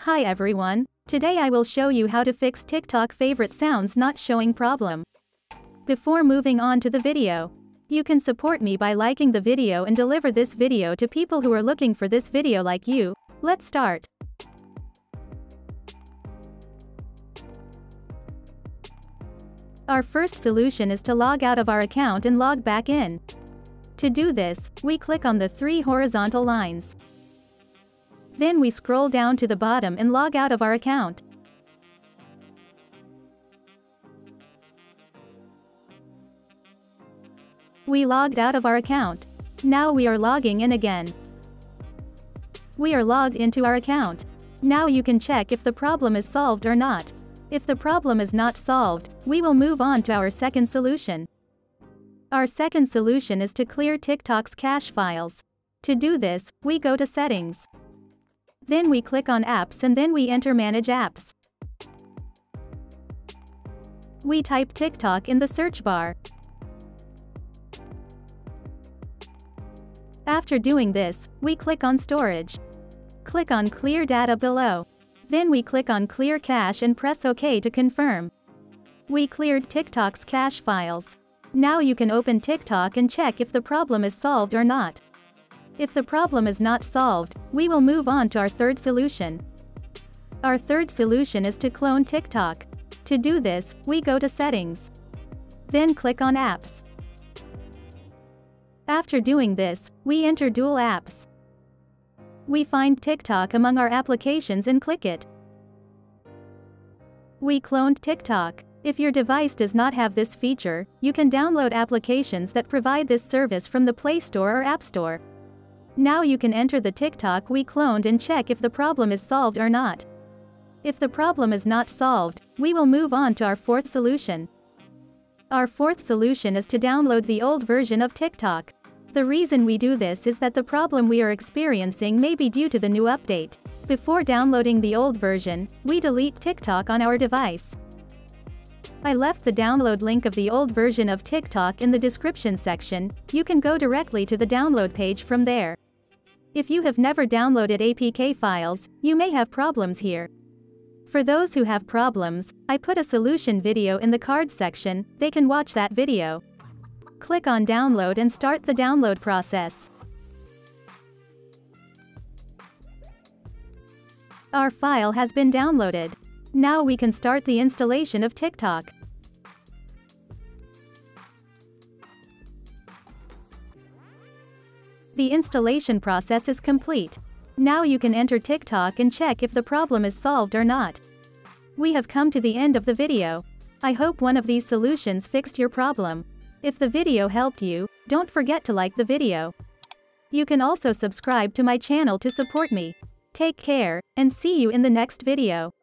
Hi everyone, today I will show you how to fix TikTok favorite sounds not showing problem. Before moving on to the video, you can support me by liking the video and deliver this video to people who are looking for this video like you. Let's start. Our first solution is to log out of our account and log back in. To do this, we click on the three horizontal lines. Then we scroll down to the bottom and log out of our account. We logged out of our account. Now we are logging in again. We are logged into our account. Now you can check if the problem is solved or not. If the problem is not solved, we will move on to our second solution. Our second solution is to clear TikTok's cache files. To do this, we go to Settings. Then we click on Apps and then we enter Manage Apps. We type TikTok in the search bar. After doing this, we click on Storage. Click on Clear Data below. Then we click on Clear Cache and press OK to confirm. We cleared TikTok's cache files. Now you can open TikTok and check if the problem is solved or not. If the problem is not solved, we will move on to our third solution. Our third solution is to clone TikTok. To do this, we go to Settings. Then click on Apps. After doing this, we enter Dual Apps. We find TikTok among our applications and click it. We cloned TikTok. If your device does not have this feature, you can download applications that provide this service from the Play Store or App Store. Now you can enter the TikTok we cloned and check if the problem is solved or not. If the problem is not solved, we will move on to our fourth solution. Our fourth solution is to download the old version of TikTok. The reason we do this is that the problem we are experiencing may be due to the new update. Before downloading the old version, we delete TikTok on our device. I left the download link of the old version of TikTok in the description section. You can go directly to the download page from there. If you have never downloaded APK files, you may have problems here. For those who have problems, I put a solution video in the card section. They can watch that video. Click on Download and start the download process. Our file has been downloaded. Now we can start the installation of TikTok. The installation process is complete. Now you can enter TikTok and check if the problem is solved or not. We have come to the end of the video. I hope one of these solutions fixed your problem. If the video helped you, don't forget to like the video. You can also subscribe to my channel to support me. Take care, and see you in the next video.